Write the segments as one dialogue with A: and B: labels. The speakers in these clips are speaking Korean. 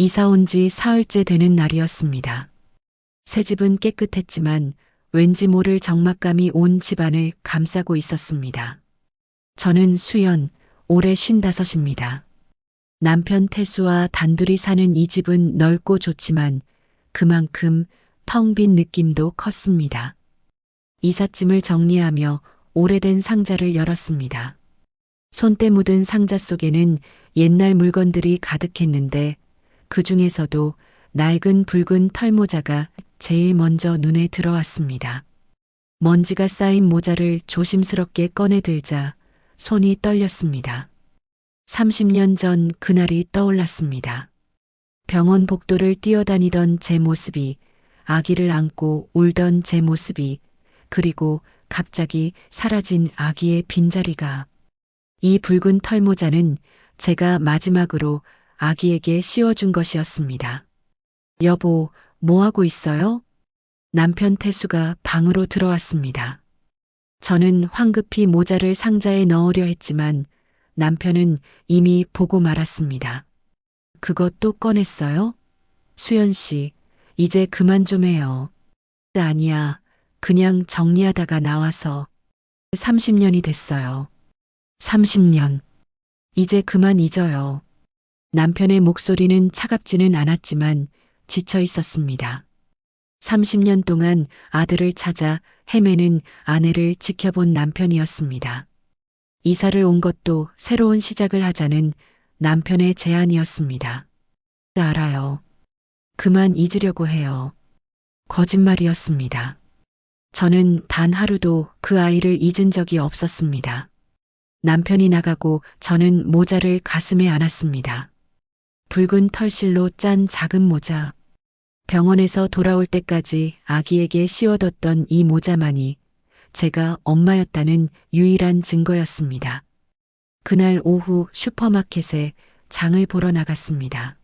A: 이사 온 지 사흘째 되는 날이었습니다. 새 집은 깨끗했지만 왠지 모를 적막감이 온 집안을 감싸고 있었습니다. 저는 수연, 올해 55입니다. 남편 태수와 단둘이 사는 이 집은 넓고 좋지만 그만큼 텅 빈 느낌도 컸습니다. 이삿짐을 정리하며 오래된 상자를 열었습니다. 손때 묻은 상자 속에는 옛날 물건들이 가득했는데 그 중에서도 낡은 붉은 털모자가 제일 먼저 눈에 들어왔습니다. 먼지가 쌓인 모자를 조심스럽게 꺼내 들자 손이 떨렸습니다. 30년 전 그날이 떠올랐습니다. 병원 복도를 뛰어다니던 제 모습이, 아기를 안고 울던 제 모습이, 그리고 갑자기 사라진 아기의 빈자리가. 이 붉은 털모자는 제가 마지막으로 아기에게 씌워준 것이었습니다. 여보, 뭐 하고 있어요? 남편 태수가 방으로 들어왔습니다. 저는 황급히 모자를 상자에 넣으려 했지만 남편은 이미 보고 말았습니다. 그것 또 꺼냈어요? 수연 씨, 이제 그만 좀 해요. 아니야, 그냥 정리하다가 나와서 30년이 됐어요. 30년. 이제 그만 잊어요. 남편의 목소리는 차갑지는 않았지만 지쳐 있었습니다. 30년 동안 아들을 찾아 헤매는 아내를 지켜본 남편이었습니다. 이사를 온 것도 새로운 시작을 하자는 남편의 제안이었습니다. 알아요. 그만 잊으려고 해요. 거짓말이었습니다. 저는 단 하루도 그 아이를 잊은 적이 없었습니다. 남편이 나가고 저는 모자를 가슴에 안았습니다. 붉은 털실로 짠 작은 모자. 병원에서 돌아올 때까지 아기에게 씌워뒀던 이 모자만이 제가 엄마였다는 유일한 증거였습니다. 그날 오후 슈퍼마켓에 장을 보러 나갔습니다.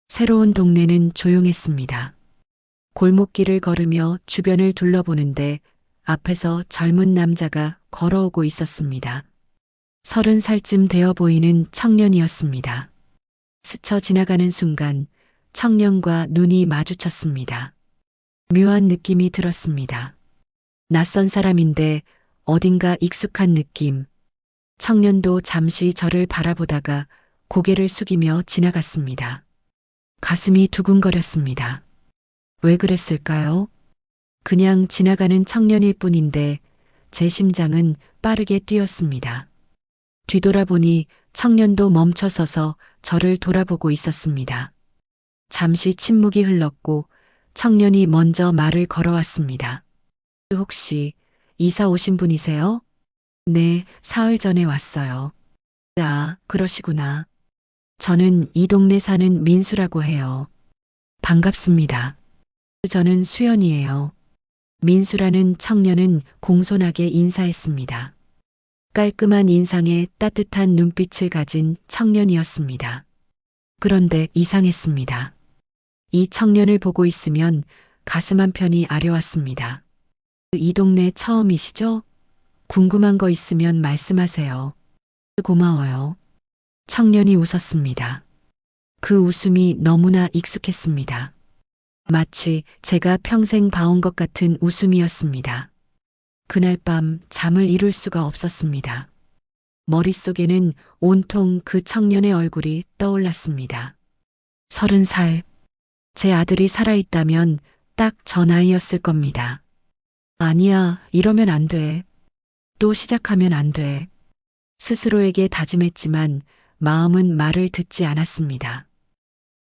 A: 새로운 동네는 조용했습니다. 골목길을 걸으며 주변을 둘러보는데 앞에서 젊은 남자가 걸어오고 있었습니다. 30살쯤 되어 보이는 청년이었습니다. 스쳐 지나가는 순간 청년과 눈이 마주쳤습니다. 묘한 느낌이 들었습니다. 낯선 사람인데 어딘가 익숙한 느낌. 청년도 잠시 저를 바라보다가 고개를 숙이며 지나갔습니다. 가슴이 두근거렸습니다. 왜 그랬을까요? 그냥 지나가는 청년일 뿐인데 제 심장은 빠르게 뛰었습니다. 뒤돌아보니 청년도 멈춰서서 저를 돌아보고 있었습니다. 잠시 침묵이 흘렀고 청년이 먼저 말을 걸어왔습니다. 혹시 이사 오신 분이세요? 네, 사흘 전에 왔어요. 아, 그러시구나. 저는 이 동네 사는 민수라고 해요. 반갑습니다. 저는 수연이에요. 민수라는 청년은 공손하게 인사했습니다. 깔끔한 인상에 따뜻한 눈빛을 가진 청년이었습니다. 그런데 이상했습니다. 이 청년을 보고 있으면 가슴 한편이 아려왔습니다. 이 동네 처음이시죠? 궁금한 거 있으면 말씀하세요. 고마워요. 청년이 웃었습니다. 그 웃음이 너무나 익숙했습니다. 마치 제가 평생 봐온 것 같은 웃음이었습니다. 그날 밤 잠을 이룰 수가 없었습니다. 머릿속에는 온통 그 청년의 얼굴이 떠올랐습니다. 30살. 제 아들이 살아있다면 딱 저 나이였을 겁니다. 아니야, 이러면 안 돼. 또 시작하면 안 돼. 스스로에게 다짐했지만 마음은 말을 듣지 않았습니다.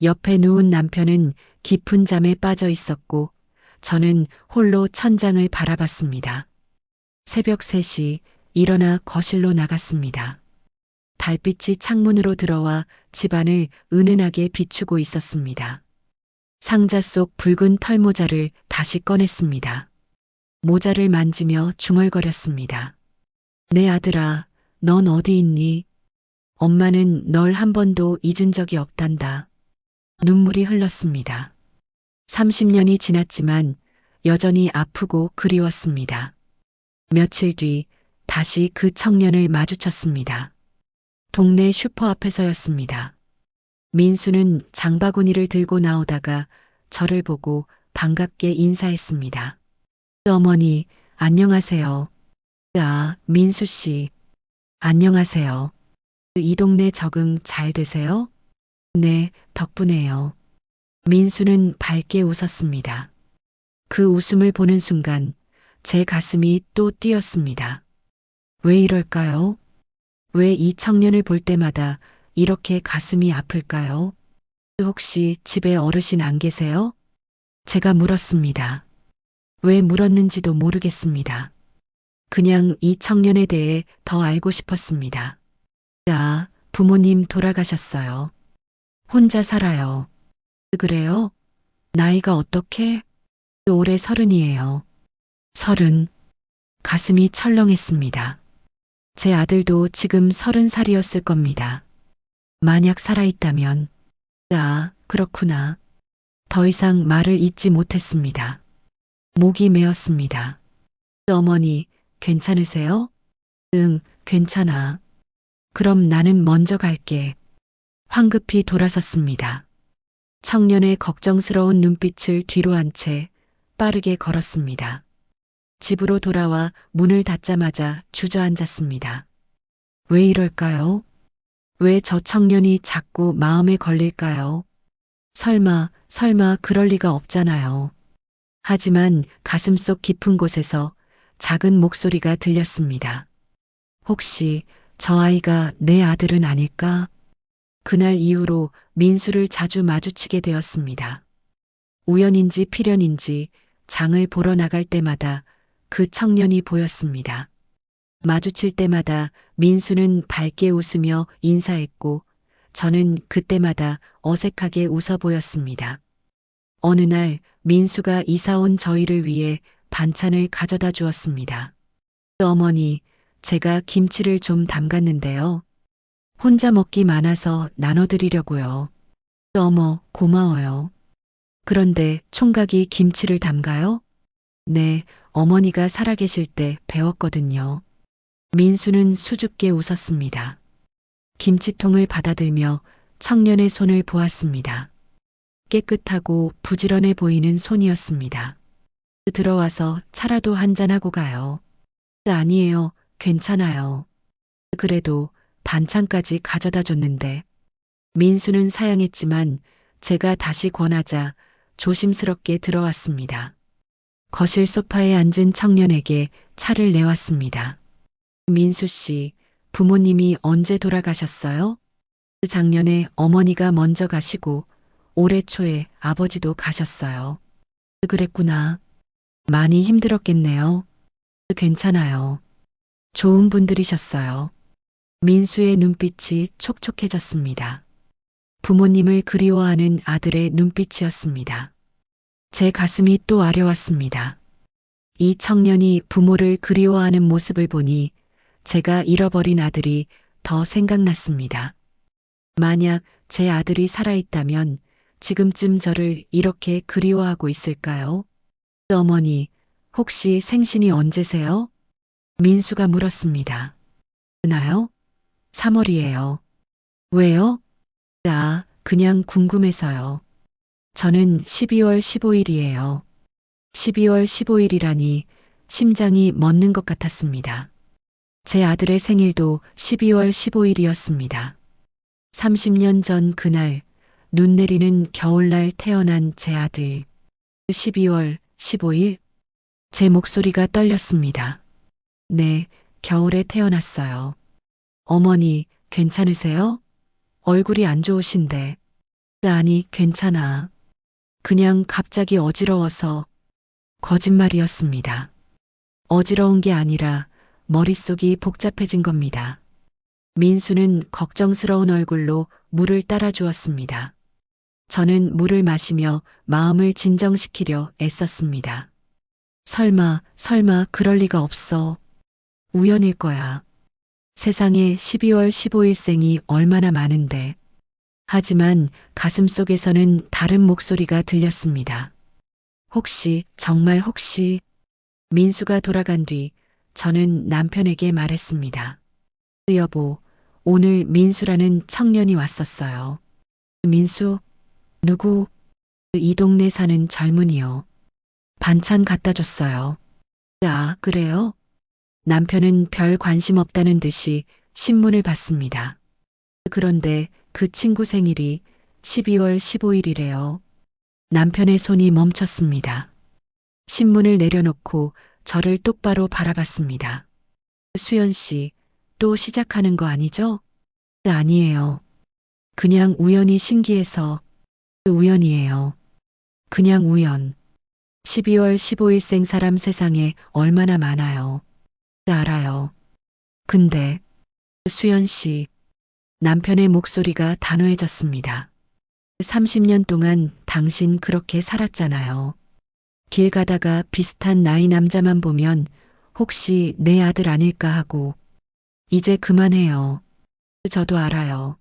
A: 옆에 누운 남편은 깊은 잠에 빠져 있었고 저는 홀로 천장을 바라봤습니다. 새벽 3시 일어나 거실로 나갔습니다. 달빛이 창문으로 들어와 집안을 은은하게 비추고 있었습니다. 상자 속 붉은 털모자를 다시 꺼냈습니다. 모자를 만지며 중얼거렸습니다. 내 아들아, 넌 어디 있니? 엄마는 널 한 번도 잊은 적이 없단다. 눈물이 흘렀습니다. 30년이 지났지만 여전히 아프고 그리웠습니다. 며칠 뒤 다시 그 청년을 마주쳤습니다. 동네 슈퍼 앞에서였습니다. 민수는 장바구니를 들고 나오다가 저를 보고 반갑게 인사했습니다. 어머니, 안녕하세요. 아, 민수 씨. 안녕하세요. 이 동네 적응 잘 되세요? 네, 덕분에요. 민수는 밝게 웃었습니다. 그 웃음을 보는 순간 제 가슴이 또 뛰었습니다. 왜 이럴까요? 왜 이 청년을 볼 때마다 이렇게 가슴이 아플까요? 혹시 집에 어르신 안 계세요? 제가 물었습니다. 왜 물었는지도 모르겠습니다. 그냥 이 청년에 대해 더 알고 싶었습니다. 아, 부모님 돌아가셨어요. 혼자 살아요. 그래요? 나이가 어떻게? 올해 30이에요. 30. 가슴이 철렁했습니다. 제 아들도 지금 30살이었을 겁니다. 만약 살아있다면. 아, 그렇구나. 더 이상 말을 잇지 못했습니다. 목이 메었습니다. 어머니, 괜찮으세요? 응, 괜찮아. 그럼 나는 먼저 갈게. 황급히 돌아섰습니다. 청년의 걱정스러운 눈빛을 뒤로 한 채 빠르게 걸었습니다. 집으로 돌아와 문을 닫자마자 주저앉았습니다. 왜 이럴까요? 왜 저 청년이 자꾸 마음에 걸릴까요? 설마 그럴 리가 없잖아요. 하지만 가슴속 깊은 곳에서 작은 목소리가 들렸습니다. 혹시 저 아이가 내 아들은 아닐까? 그날 이후로 민수를 자주 마주치게 되었습니다. 우연인지 필연인지 장을 보러 나갈 때마다 그 청년이 보였습니다. 마주칠 때마다 민수는 밝게 웃으며 인사했고 저는 그때마다 어색하게 웃어 보였습니다. 어느 날 민수가 이사 온 저희를 위해 반찬을 가져다 주었습니다. 어머니, 제가 김치를 좀 담갔는데요. 혼자 먹기 많아서 나눠드리려고요. 어머, 고마워요. 그런데 총각이 김치를 담가요? 네, 어머니가 살아계실 때 배웠거든요. 민수는 수줍게 웃었습니다. 김치통을 받아들며 청년의 손을 보았습니다. 깨끗하고 부지런해 보이는 손이었습니다. 들어와서 차라도 한잔하고 가요. 아니에요, 괜찮아요. 그래도 반찬까지 가져다 줬는데. 민수는 사양했지만 제가 다시 권하자 조심스럽게 들어왔습니다. 거실 소파에 앉은 청년에게 차를 내왔습니다. 민수 씨, 부모님이 언제 돌아가셨어요? 작년에 어머니가 먼저 가시고 올해 초에 아버지도 가셨어요. 그랬구나. 많이 힘들었겠네요. 괜찮아요. 좋은 분들이셨어요. 민수의 눈빛이 촉촉해졌습니다. 부모님을 그리워하는 아들의 눈빛이었습니다. 제 가슴이 또 아려왔습니다. 이 청년이 부모를 그리워하는 모습을 보니 제가 잃어버린 아들이 더 생각났습니다. 만약 제 아들이 살아있다면 지금쯤 저를 이렇게 그리워하고 있을까요? 어머니, 혹시 생신이 언제세요? 민수가 물었습니다. 나요? 3월이에요. 왜요? 아, 그냥 궁금해서요. 저는 12월 15일이에요. 12월 15일이라니 심장이 멎는 것 같았습니다. 제 아들의 생일도 12월 15일이었습니다. 30년 전 그날 눈 내리는 겨울날 태어난 제 아들. 12월 15일? 제 목소리가 떨렸습니다. 네, 겨울에 태어났어요. 어머니, 괜찮으세요? 얼굴이 안 좋으신데. 아니, 괜찮아. 그냥 갑자기 어지러워서. 거짓말이었습니다. 어지러운 게 아니라 머릿속이 복잡해진 겁니다. 민수는 걱정스러운 얼굴로 물을 따라 주었습니다. 저는 물을 마시며 마음을 진정시키려 애썼습니다. 설마 그럴 리가 없어. 우연일 거야. 세상에 12월 15일생이 얼마나 많은데. 하지만 가슴속에서는 다른 목소리가 들렸습니다. 정말 혹시, 민수가 돌아간 뒤 저는 남편에게 말했습니다. 여보, 오늘 민수라는 청년이 왔었어요. 민수, 누구? 이 동네 사는 젊은이요. 반찬 갖다 줬어요. 아, 그래요? 남편은 별 관심 없다는 듯이 신문을 봤습니다. 그런데 그 친구 생일이 12월 15일이래요. 남편의 손이 멈췄습니다. 신문을 내려놓고 저를 똑바로 바라봤습니다. 수연 씨, 또 시작하는 거 아니죠? 아니에요. 그냥 우연히 신기해서. 우연이에요. 그냥 우연. 12월 15일생 사람 세상에 얼마나 많아요. 알아요. 근데 수연 씨, 남편의 목소리가 단호해졌습니다. 30년 동안 당신 그렇게 살았잖아요. 길 가다가 비슷한 나이 남자만 보면 혹시 내 아들 아닐까 하고. 이제 그만해요. 저도 알아요.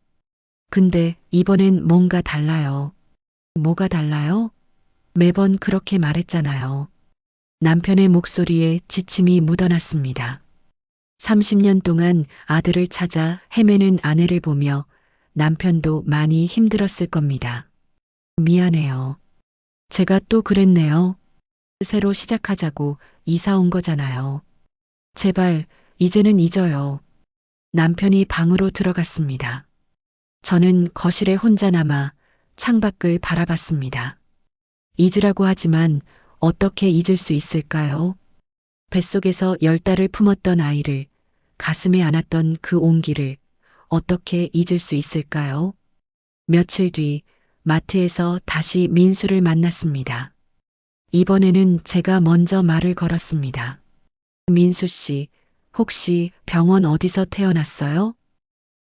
A: 근데 이번엔 뭔가 달라요. 뭐가 달라요? 매번 그렇게 말했잖아요. 남편의 목소리에 지침이 묻어났습니다. 30년 동안 아들을 찾아 헤매는 아내를 보며 남편도 많이 힘들었을 겁니다. 미안해요. 제가 또 그랬네요. 새로 시작하자고 이사 온 거잖아요. 제발, 이제는 잊어요. 남편이 방으로 들어갔습니다. 저는 거실에 혼자 남아 창밖을 바라봤습니다. 잊으라고 하지만 어떻게 잊을 수 있을까요? 뱃속에서 10달을 품었던 아이를, 가슴에 안았던 그 온기를 어떻게 잊을 수 있을까요? 며칠 뒤 마트에서 다시 민수를 만났습니다. 이번에는 제가 먼저 말을 걸었습니다. 민수 씨, 혹시 병원 어디서 태어났어요?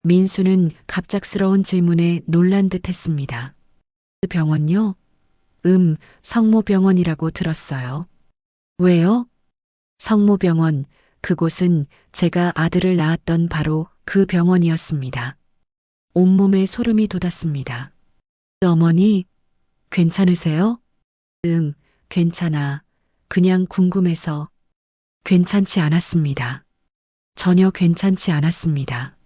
A: 민수는 갑작스러운 질문에 놀란 듯 했습니다. 그 병원요? 성모병원이라고 들었어요. 왜요? 성모병원, 그곳은 제가 아들을 낳았던 바로 그 병원이었습니다. 온몸에 소름이 돋았습니다. 어머니, 괜찮으세요? 응, 괜찮아. 그냥 궁금해서. 괜찮지 않았습니다. 전혀 괜찮지 않았습니다.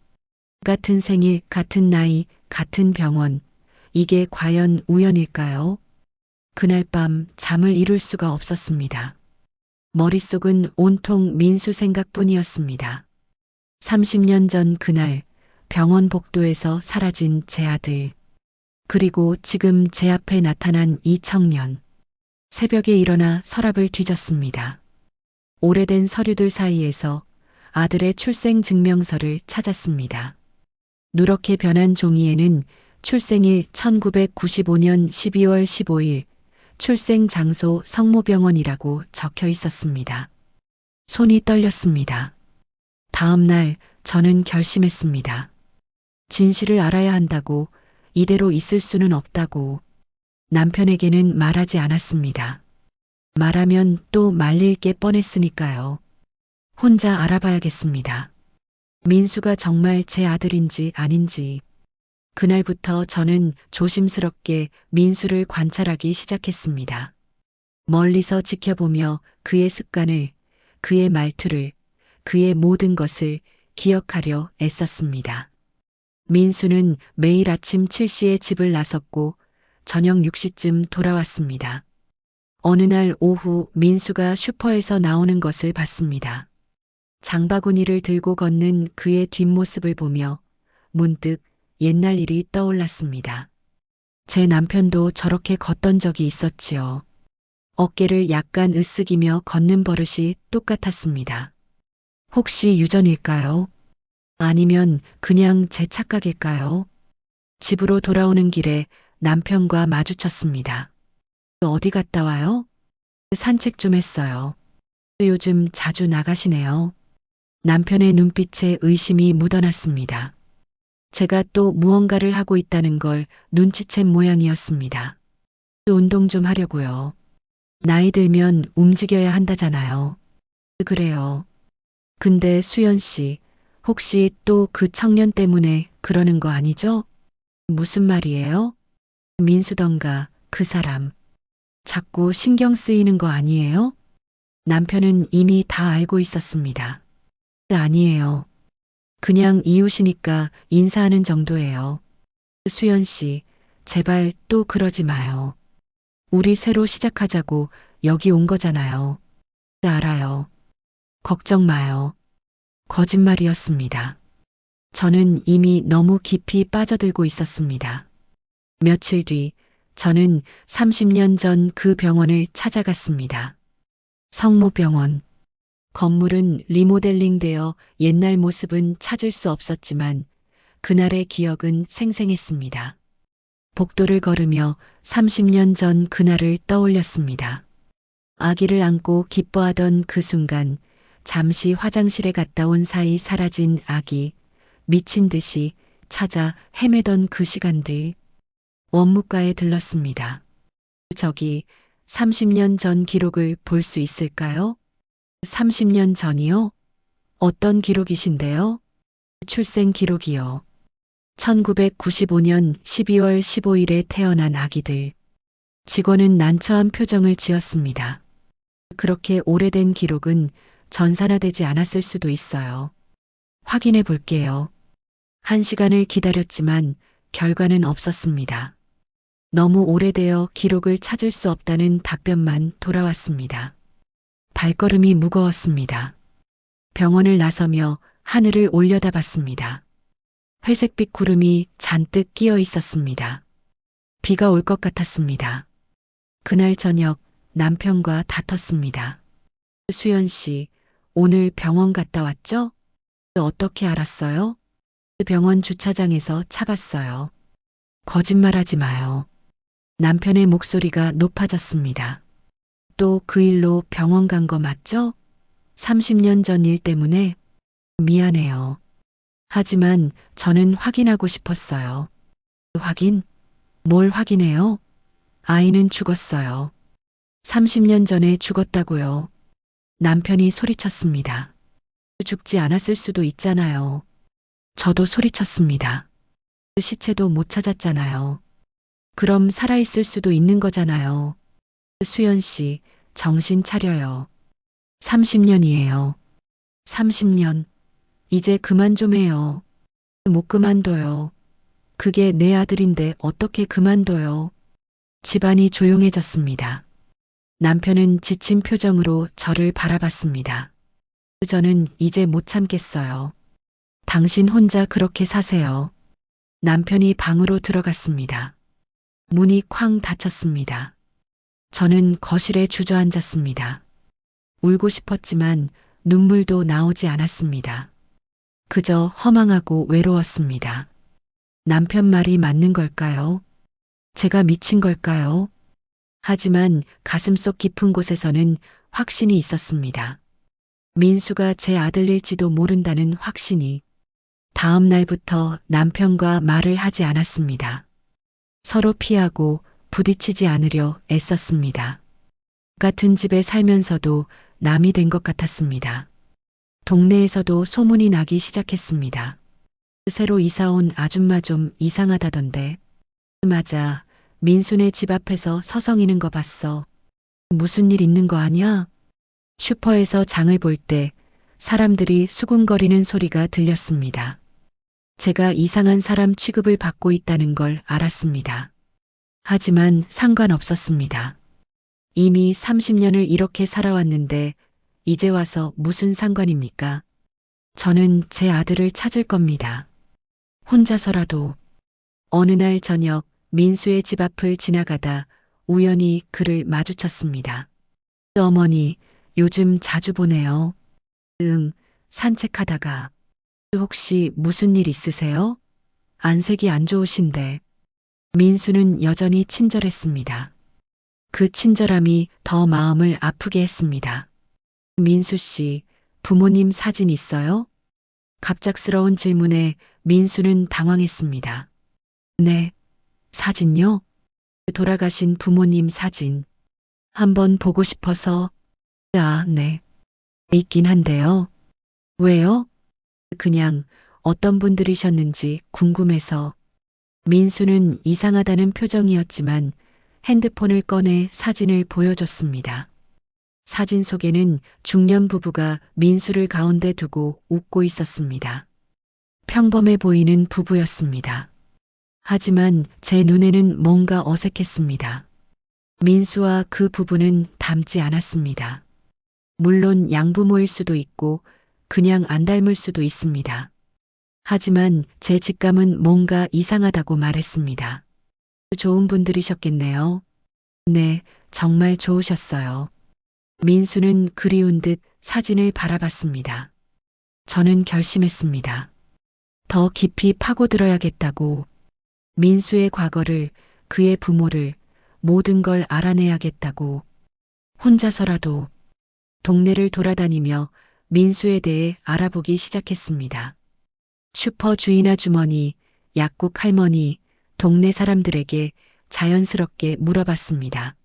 A: 같은 생일, 같은 나이, 같은 병원. 이게 과연 우연일까요? 그날 밤 잠을 이룰 수가 없었습니다. 머릿속은 온통 민수 생각뿐이었습니다. 30년 전 그날 병원 복도에서 사라진 제 아들. 그리고 지금 제 앞에 나타난 이 청년. 새벽에 일어나 서랍을 뒤졌습니다. 오래된 서류들 사이에서 아들의 출생 증명서를 찾았습니다. 누렇게 변한 종이에는 출생일 1995년 12월 15일, 출생 장소 성모병원이라고 적혀 있었습니다. 손이 떨렸습니다. 다음 날 저는 결심했습니다. 진실을 알아야 한다고, 이대로 있을 수는 없다고. 남편에게는 말하지 않았습니다. 말하면 또 말릴 게 뻔했으니까요. 혼자 알아봐야겠습니다. 민수가 정말 제 아들인지 아닌지. 그날부터 저는 조심스럽게 민수를 관찰하기 시작했습니다. 멀리서 지켜보며 그의 습관을, 그의 말투를, 그의 모든 것을 기억하려 애썼습니다. 민수는 매일 아침 7시에 집을 나섰고 저녁 6시쯤 돌아왔습니다. 어느 날 오후 민수가 슈퍼에서 나오는 것을 봤습니다. 장바구니를 들고 걷는 그의 뒷모습을 보며 문득 옛날 일이 떠올랐습니다. 제 남편도 저렇게 걷던 적이 있었지요. 어깨를 약간 으쓱이며 걷는 버릇이 똑같았습니다. 혹시 유전일까요? 아니면 그냥 제 착각일까요? 집으로 돌아오는 길에 남편과 마주쳤습니다. 어디 갔다 와요? 산책 좀 했어요. 요즘 자주 나가시네요. 남편의 눈빛에 의심이 묻어났습니다. 제가 또 무언가를 하고 있다는 걸 눈치챈 모양이었습니다. 또 운동 좀 하려고요. 나이 들면 움직여야 한다잖아요. 그래요. 근데 수연 씨, 혹시 또 그 청년 때문에 그러는 거 아니죠? 무슨 말이에요? 민수던가 그 사람. 자꾸 신경 쓰이는 거 아니에요? 남편은 이미 다 알고 있었습니다. 아니에요. 그냥 이웃이니까 인사하는 정도예요. 수연 씨, 제발 또 그러지 마요. 우리 새로 시작하자고 여기 온 거잖아요. 알아요. 걱정 마요. 거짓말이었습니다. 저는 이미 너무 깊이 빠져들고 있었습니다. 며칠 뒤 저는 30년 전 그 병원을 찾아갔습니다. 성모병원. 건물은 리모델링되어 옛날 모습은 찾을 수 없었지만 그날의 기억은 생생했습니다. 복도를 걸으며 30년 전 그날을 떠올렸습니다. 아기를 안고 기뻐하던 그 순간 잠시 화장실에 갔다 온 사이 사라진 아기, 미친 듯이 찾아 헤매던 그 시간들. 원무과에 들렀습니다. 저기 30년 전 기록을 볼 수 있을까요? 30년 전이요? 어떤 기록이신데요? 출생 기록이요. 1995년 12월 15일에 태어난 아기들. 직원은 난처한 표정을 지었습니다. 그렇게 오래된 기록은 전산화되지 않았을 수도 있어요. 확인해 볼게요. 1시간을 기다렸지만 결과는 없었습니다. 너무 오래되어 기록을 찾을 수 없다는 답변만 돌아왔습니다. 발걸음이 무거웠습니다. 병원을 나서며 하늘을 올려다봤습니다. 회색빛 구름이 잔뜩 끼어 있었습니다. 비가 올 것 같았습니다. 그날 저녁 남편과 다퉜습니다. 수연 씨, 오늘 병원 갔다 왔죠? 어떻게 알았어요? 병원 주차장에서 차 봤어요. 거짓말하지 마요. 남편의 목소리가 높아졌습니다. 또 그 일로 병원 간 거 맞죠? 30년 전 일 때문에 미안해요. 하지만 저는 확인하고 싶었어요. 확인? 뭘 확인해요? 아이는 죽었어요. 30년 전에 죽었다고요. 남편이 소리쳤습니다. 죽지 않았을 수도 있잖아요. 저도 소리쳤습니다. 시체도 못 찾았잖아요. 그럼 살아있을 수도 있는 거잖아요. 수연 씨, 정신 차려요. 30년이에요. 30년. 이제 그만 좀 해요. 못 그만둬요. 그게 내 아들인데 어떻게 그만둬요. 집안이 조용해졌습니다. 남편은 지친 표정으로 저를 바라봤습니다. 저는 이제 못 참겠어요. 당신 혼자 그렇게 사세요. 남편이 방으로 들어갔습니다. 문이 쾅 닫혔습니다. 저는 거실에 주저앉았습니다. 울고 싶었지만 눈물도 나오지 않았습니다. 그저 허망하고 외로웠습니다. 남편 말이 맞는 걸까요? 제가 미친 걸까요? 하지만 가슴속 깊은 곳에서는 확신이 있었습니다. 민수가 제 아들일지도 모른다는 확신이. 다음 날부터 남편과 말을 하지 않았습니다. 서로 피하고 부딪히지 않으려 애썼습니다. 같은 집에 살면서도 남이 된 것 같았습니다. 동네에서도 소문이 나기 시작했습니다. 새로 이사온 아줌마 좀 이상하다던데. 맞아. 민수네 집 앞에서 서성이는 거 봤어. 무슨 일 있는 거 아니야? 슈퍼에서 장을 볼 때 사람들이 수군거리는 소리가 들렸습니다. 제가 이상한 사람 취급을 받고 있다는 걸 알았습니다. 하지만 상관없었습니다. 이미 30년을 이렇게 살아왔는데 이제 와서 무슨 상관입니까? 저는 제 아들을 찾을 겁니다. 혼자서라도. 어느 날 저녁 민수의 집 앞을 지나가다 우연히 그를 마주쳤습니다. 어머니, 요즘 자주 보네요. 응, 산책하다가. 혹시 무슨 일 있으세요? 안색이 안 좋으신데. 민수는 여전히 친절했습니다. 그 친절함이 더 마음을 아프게 했습니다. 민수 씨, 부모님 사진 있어요? 갑작스러운 질문에 민수는 당황했습니다. 네, 사진요? 돌아가신 부모님 사진. 한번 보고 싶어서. 아, 네. 있긴 한데요. 왜요? 그냥 어떤 분들이셨는지 궁금해서. 민수는 이상하다는 표정이었지만 핸드폰을 꺼내 사진을 보여줬습니다. 사진 속에는 중년 부부가 민수를 가운데 두고 웃고 있었습니다. 평범해 보이는 부부였습니다. 하지만 제 눈에는 뭔가 어색했습니다. 민수와 그 부부는 닮지 않았습니다. 물론 양부모일 수도 있고 그냥 안 닮을 수도 있습니다. 하지만 제 직감은 뭔가 이상하다고 말했습니다. 좋은 분들이셨겠네요. 네, 정말 좋으셨어요. 민수는 그리운 듯 사진을 바라봤습니다. 저는 결심했습니다. 더 깊이 파고들어야겠다고. 민수의 과거를, 그의 부모를, 모든 걸 알아내야겠다고. 혼자서라도 동네를 돌아다니며 민수에 대해 알아보기 시작했습니다. 슈퍼 주인 아주머니, 약국 할머니, 동네 사람들에게 자연스럽게 물어봤습니다.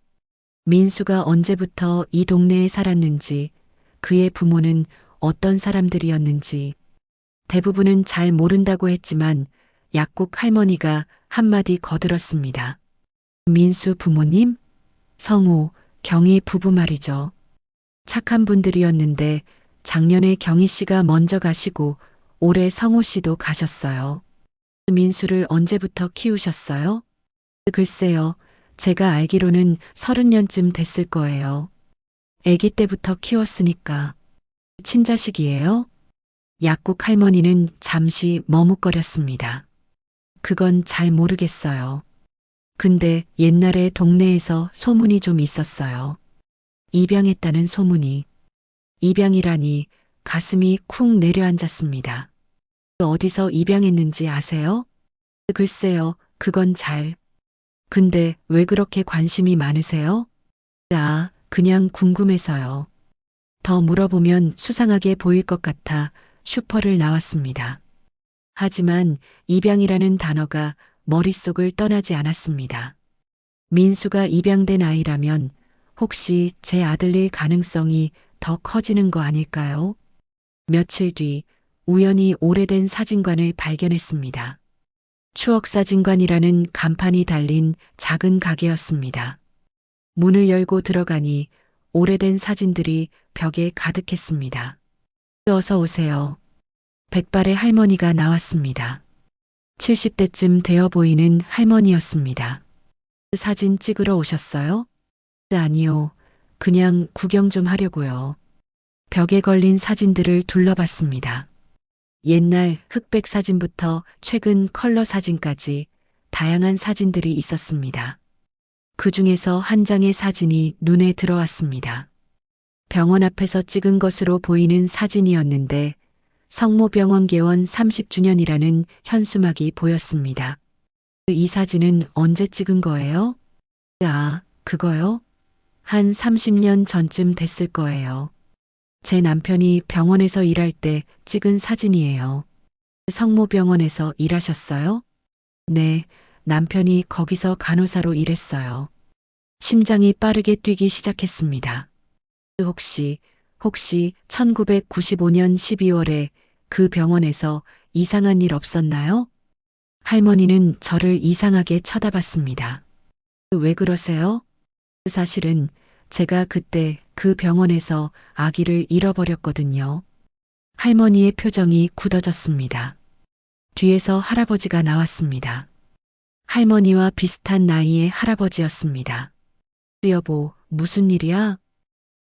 A: 민수가 언제부터 이 동네에 살았는지, 그의 부모는 어떤 사람들이었는지, 대부분은 잘 모른다고 했지만 약국 할머니가 한마디 거들었습니다. 민수 부모님? 성우, 경희 부부 말이죠. 착한 분들이었는데 작년에 경희 씨가 먼저 가시고 올해 성우 씨도 가셨어요. 민수를 언제부터 키우셨어요? 글쎄요. 제가 알기로는 30년쯤 됐을 거예요. 아기 때부터 키웠으니까. 친자식이에요? 약국 할머니는 잠시 머뭇거렸습니다. 그건 잘 모르겠어요. 근데 옛날에 동네에서 소문이 좀 있었어요. 입양했다는 소문이. 입양이라니 가슴이 쿵 내려앉았습니다. 어디서 입양했는지 아세요? 글쎄요, 그건 잘. 근데 왜 그렇게 관심이 많으세요? 아, 그냥 궁금해서요. 더 물어보면 수상하게 보일 것 같아 슈퍼를 나왔습니다. 하지만 입양이라는 단어가 머릿속을 떠나지 않았습니다. 민수가 입양된 아이라면 혹시 제 아들일 가능성이 더 커지는 거 아닐까요? 며칠 뒤 우연히 오래된 사진관을 발견했습니다. 추억사진관이라는 간판이 달린 작은 가게였습니다. 문을 열고 들어가니 오래된 사진들이 벽에 가득했습니다. 어서 오세요. 백발의 할머니가 나왔습니다. 70대쯤 되어 보이는 할머니였습니다. 사진 찍으러 오셨어요? 아니요. 그냥 구경 좀 하려고요. 벽에 걸린 사진들을 둘러봤습니다. 옛날 흑백 사진부터 최근 컬러 사진까지 다양한 사진들이 있었습니다. 그 중에서 한 장의 사진이 눈에 들어왔습니다. 병원 앞에서 찍은 것으로 보이는 사진이었는데 성모병원 개원 30주년이라는 현수막이 보였습니다. 이 사진은 언제 찍은 거예요? 아, 그거요? 한 30년 전쯤 됐을 거예요. 제 남편이 병원에서 일할 때 찍은 사진이에요. 성모병원에서 일하셨어요? 네, 남편이 거기서 간호사로 일했어요. 심장이 빠르게 뛰기 시작했습니다. 혹시 1995년 12월에 그 병원에서 이상한 일 없었나요? 할머니는 저를 이상하게 쳐다봤습니다. 왜 그러세요? 사실은 제가 그때 그 병원에서 아기를 잃어버렸거든요. 할머니의 표정이 굳어졌습니다. 뒤에서 할아버지가 나왔습니다. 할머니와 비슷한 나이의 할아버지였습니다. 여보, 무슨 일이야?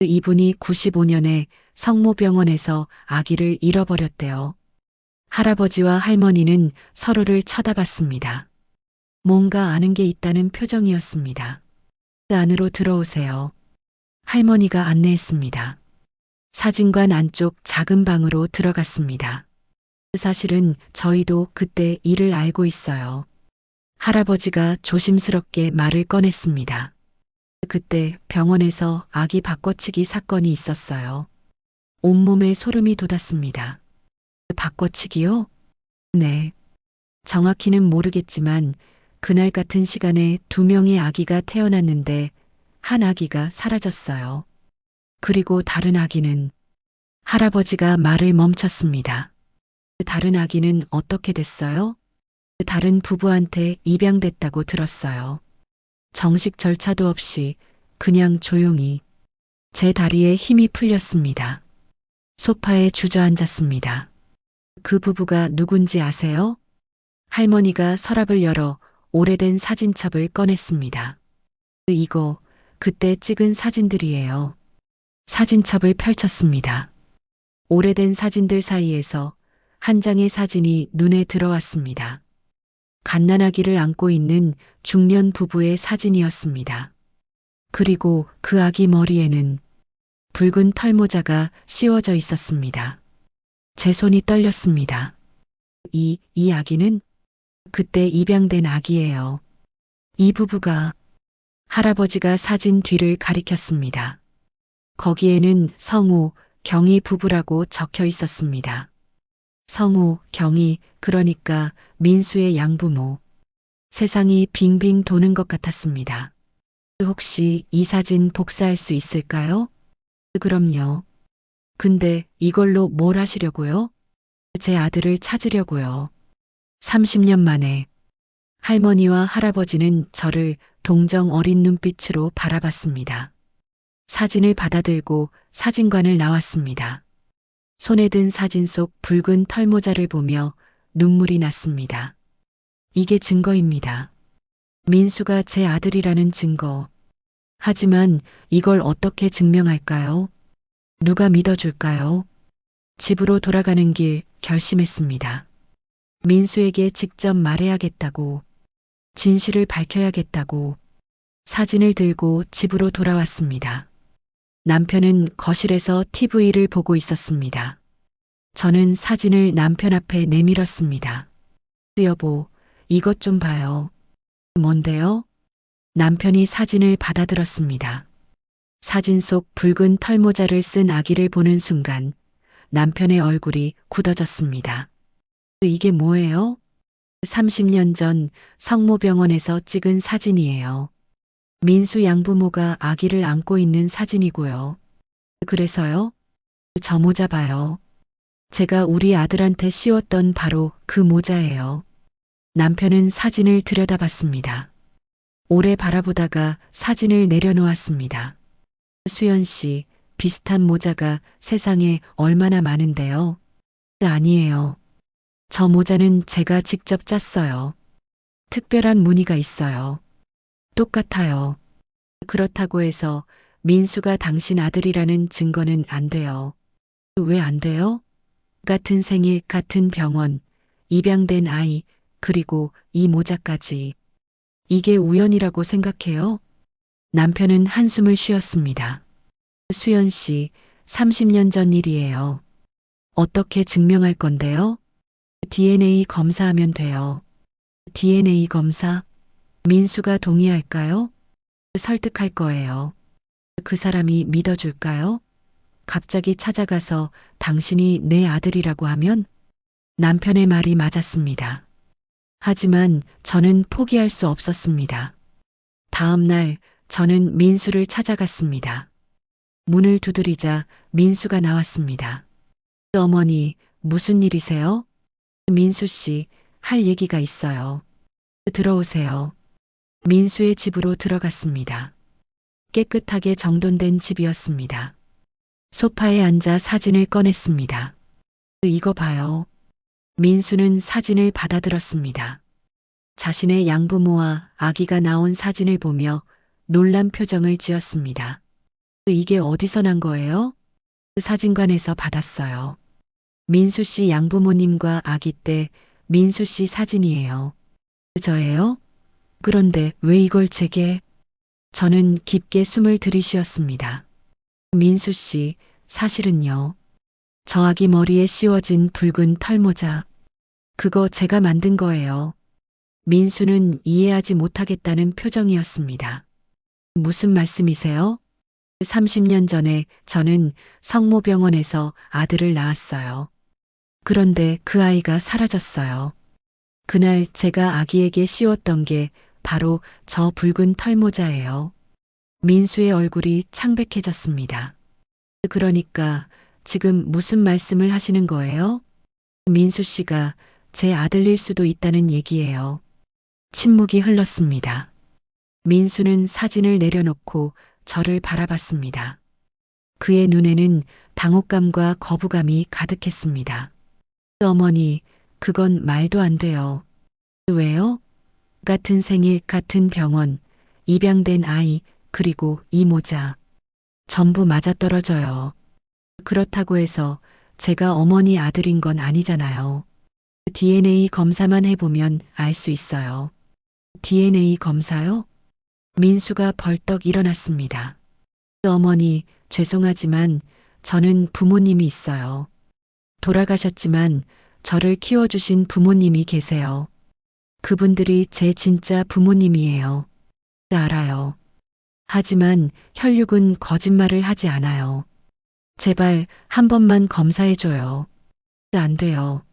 A: 이분이 95년에 성모병원에서 아기를 잃어버렸대요. 할아버지와 할머니는 서로를 쳐다봤습니다. 뭔가 아는 게 있다는 표정이었습니다. 안으로 들어오세요. 할머니가 안내했습니다. 사진관 안쪽 작은 방으로 들어갔습니다. 사실은 저희도 그때 일을 알고 있어요. 할아버지가 조심스럽게 말을 꺼냈습니다. 그때 병원에서 아기 바꿔치기 사건이 있었어요. 온몸에 소름이 돋았습니다. 바꿔치기요? 네. 정확히는 모르겠지만 그날 같은 시간에 2명의 아기가 태어났는데 한 아기가 사라졌어요. 그리고 다른 아기는 할아버지가 말을 멈췄습니다. 다른 아기는 어떻게 됐어요? 다른 부부한테 입양됐다고 들었어요. 정식 절차도 없이 그냥 조용히. 제 다리에 힘이 풀렸습니다. 소파에 주저앉았습니다. 그 부부가 누군지 아세요? 할머니가 서랍을 열어 오래된 사진첩을 꺼냈습니다. 이거 그때 찍은 사진들이에요. 사진첩을 펼쳤습니다. 오래된 사진들 사이에서 한 장의 사진이 눈에 들어왔습니다. 갓난아기를 안고 있는 중년 부부의 사진이었습니다. 그리고 그 아기 머리에는 붉은 털모자가 씌워져 있었습니다. 제 손이 떨렸습니다. 이 아기는 그때 입양된 아기예요. 이 부부가 할아버지가 사진 뒤를 가리켰습니다. 거기에는 성우, 경희 부부라고 적혀 있었습니다. 성우, 경희, 그러니까 민수의 양부모. 세상이 빙빙 도는 것 같았습니다. 혹시 이 사진 복사할 수 있을까요? 그럼요. 근데 이걸로 뭘 하시려고요? 제 아들을 찾으려고요. 30년 만에 할머니와 할아버지는 저를 동정 어린 눈빛으로 바라봤습니다. 사진을 받아들고 사진관을 나왔습니다. 손에 든 사진 속 붉은 털모자를 보며 눈물이 났습니다. 이게 증거입니다. 민수가 제 아들이라는 증거. 하지만 이걸 어떻게 증명할까요? 누가 믿어줄까요? 집으로 돌아가는 길 결심했습니다. 민수에게 직접 말해야겠다고, 진실을 밝혀야겠다고 사진을 들고 집으로 돌아왔습니다. 남편은 거실에서 TV를 보고 있었습니다. 저는 사진을 남편 앞에 내밀었습니다. 여보, 이것 좀 봐요. 뭔데요? 남편이 사진을 받아들었습니다. 사진 속 붉은 털모자를 쓴 아기를 보는 순간 남편의 얼굴이 굳어졌습니다. 이게 뭐예요? 30년 전 성모병원에서 찍은 사진이에요. 민수 양부모가 아기를 안고 있는 사진이고요. 그래서요? 저 모자 봐요. 제가 우리 아들한테 씌웠던 바로 그 모자예요. 남편은 사진을 들여다봤습니다. 오래 바라보다가 사진을 내려놓았습니다. 수연 씨, 비슷한 모자가 세상에 얼마나 많은데요. 아니에요. 저 모자는 제가 직접 짰어요. 특별한 무늬가 있어요. 똑같아요. 그렇다고 해서 민수가 당신 아들이라는 증거는 안 돼요. 왜 안 돼요? 같은 생일, 같은 병원, 입양된 아이, 그리고 이 모자까지. 이게 우연이라고 생각해요? 남편은 한숨을 쉬었습니다. 수연 씨, 30년 전 일이에요. 어떻게 증명할 건데요? DNA 검사하면 돼요. DNA 검사? 민수가 동의할까요? 설득할 거예요. 그 사람이 믿어줄까요? 갑자기 찾아가서 당신이 내 아들이라고 하면 남편의 말이 맞았습니다. 하지만 저는 포기할 수 없었습니다. 다음 날 저는 민수를 찾아갔습니다. 문을 두드리자 민수가 나왔습니다. 어머니, 무슨 일이세요? 민수 씨, 할 얘기가 있어요. 들어오세요. 민수의 집으로 들어갔습니다. 깨끗하게 정돈된 집이었습니다. 소파에 앉아 사진을 꺼냈습니다. 이거 봐요. 민수는 사진을 받아들었습니다. 자신의 양부모와 아기가 나온 사진을 보며 놀란 표정을 지었습니다. 이게 어디서 난 거예요? 사진관에서 받았어요. 민수 씨 양부모님과 아기 때 민수 씨 사진이에요. 저예요? 그런데 왜 이걸 제게? 저는 깊게 숨을 들이쉬었습니다. 민수 씨, 사실은요. 저 아기 머리에 씌워진 붉은 털모자. 그거 제가 만든 거예요. 민수는 이해하지 못하겠다는 표정이었습니다. 무슨 말씀이세요? 30년 전에 저는 성모병원에서 아들을 낳았어요. 그런데 그 아이가 사라졌어요. 그날 제가 아기에게 씌웠던 게 바로 저 붉은 털모자예요. 민수의 얼굴이 창백해졌습니다. 그러니까 지금 무슨 말씀을 하시는 거예요? 민수 씨가 제 아들일 수도 있다는 얘기예요. 침묵이 흘렀습니다. 민수는 사진을 내려놓고 저를 바라봤습니다. 그의 눈에는 당혹감과 거부감이 가득했습니다. 어머니, 그건 말도 안 돼요. 왜요? 같은 생일, 같은 병원, 입양된 아이, 그리고 이 모자. 전부 맞아떨어져요. 그렇다고 해서 제가 어머니 아들인 건 아니잖아요. DNA 검사만 해보면 알 수 있어요. DNA 검사요? 민수가 벌떡 일어났습니다. 어머니, 죄송하지만 저는 부모님이 있어요. 돌아가셨지만 저를 키워주신 부모님이 계세요. 그분들이 제 진짜 부모님이에요. 알아요. 하지만 혈육은 거짓말을 하지 않아요. 제발 한 번만 검사해줘요. 안 돼요.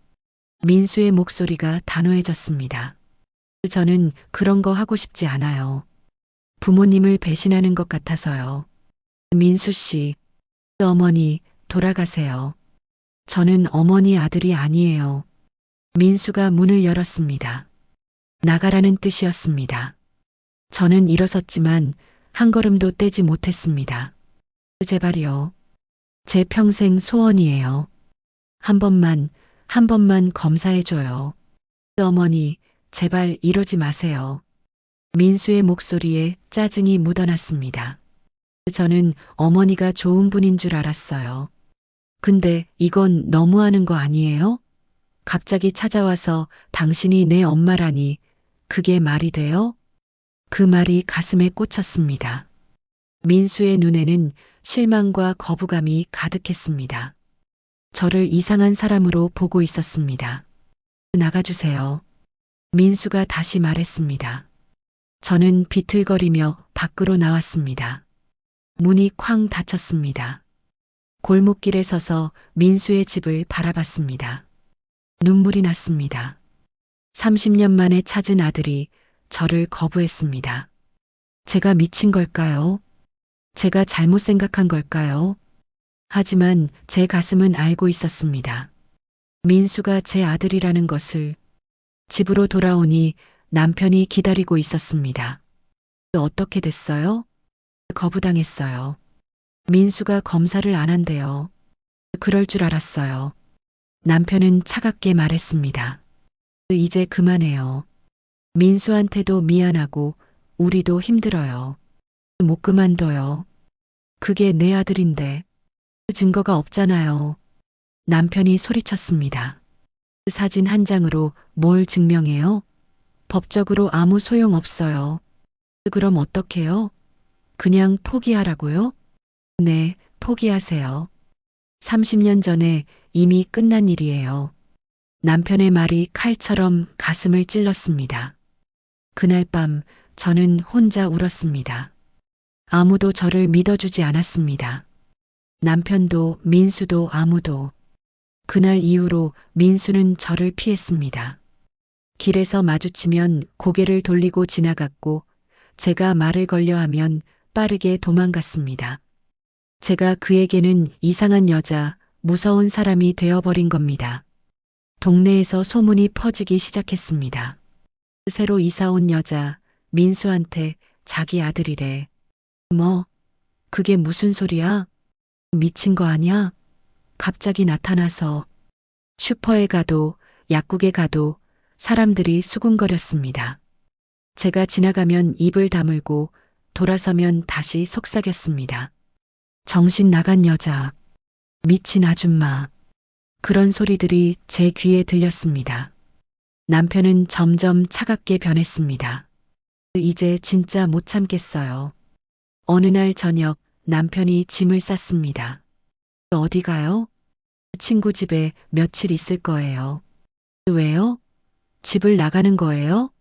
A: 민수의 목소리가 단호해졌습니다. 저는 그런 거 하고 싶지 않아요. 부모님을 배신하는 것 같아서요. 민수 씨, 어머니, 돌아가세요. 저는 어머니 아들이 아니에요. 민수가 문을 열었습니다. 나가라는 뜻이었습니다. 저는 일어섰지만 한 걸음도 떼지 못했습니다. 제발이요. 제 평생 소원이에요. 한 번만 검사해줘요. 어머니, 제발 이러지 마세요. 민수의 목소리에 짜증이 묻어났습니다. 저는 어머니가 좋은 분인 줄 알았어요. 근데 이건 너무하는 거 아니에요? 갑자기 찾아와서 당신이 내 엄마라니 그게 말이 돼요? 그 말이 가슴에 꽂혔습니다. 민수의 눈에는 실망과 거부감이 가득했습니다. 저를 이상한 사람으로 보고 있었습니다. 나가주세요. 민수가 다시 말했습니다. 저는 비틀거리며 밖으로 나왔습니다. 문이 쾅 닫혔습니다. 골목길에 서서 민수의 집을 바라봤습니다. 눈물이 났습니다. 30년 만에 찾은 아들이 저를 거부했습니다. 제가 미친 걸까요? 제가 잘못 생각한 걸까요? 하지만 제 가슴은 알고 있었습니다. 민수가 제 아들이라는 것을. 집으로 돌아오니 남편이 기다리고 있었습니다. 어떻게 됐어요? 거부당했어요. 민수가 검사를 안 한대요. 그럴 줄 알았어요. 남편은 차갑게 말했습니다. 이제 그만해요. 민수한테도 미안하고 우리도 힘들어요. 못 그만둬요. 그게 내 아들인데. 증거가 없잖아요. 남편이 소리쳤습니다. 사진 한 장으로 뭘 증명해요? 법적으로 아무 소용 없어요. 그럼 어떡해요? 그냥 포기하라고요? 네, 포기하세요. 30년 전에 이미 끝난 일이에요. 남편의 말이 칼처럼 가슴을 찔렀습니다. 그날 밤 저는 혼자 울었습니다. 아무도 저를 믿어주지 않았습니다. 남편도 민수도 아무도. 그날 이후로 민수는 저를 피했습니다. 길에서 마주치면 고개를 돌리고 지나갔고 제가 말을 걸려 하면 빠르게 도망갔습니다. 제가 그에게는 이상한 여자, 무서운 사람이 되어버린 겁니다. 동네에서 소문이 퍼지기 시작했습니다. 새로 이사 온 여자, 민수한테 자기 아들이래. 뭐, 그게 무슨 소리야? 미친 거 아냐? 갑자기 나타나서 슈퍼에 가도 약국에 가도 사람들이 수군거렸습니다. 제가 지나가면 입을 다물고 돌아서면 다시 속삭였습니다. 정신 나간 여자, 미친 아줌마. 그런 소리들이 제 귀에 들렸습니다. 남편은 점점 차갑게 변했습니다. 이제 진짜 못 참겠어요. 어느 날 저녁 남편이 짐을 쌌습니다. 어디 가요? 친구 집에 며칠 있을 거예요. 왜요? 집을 나가는 거예요?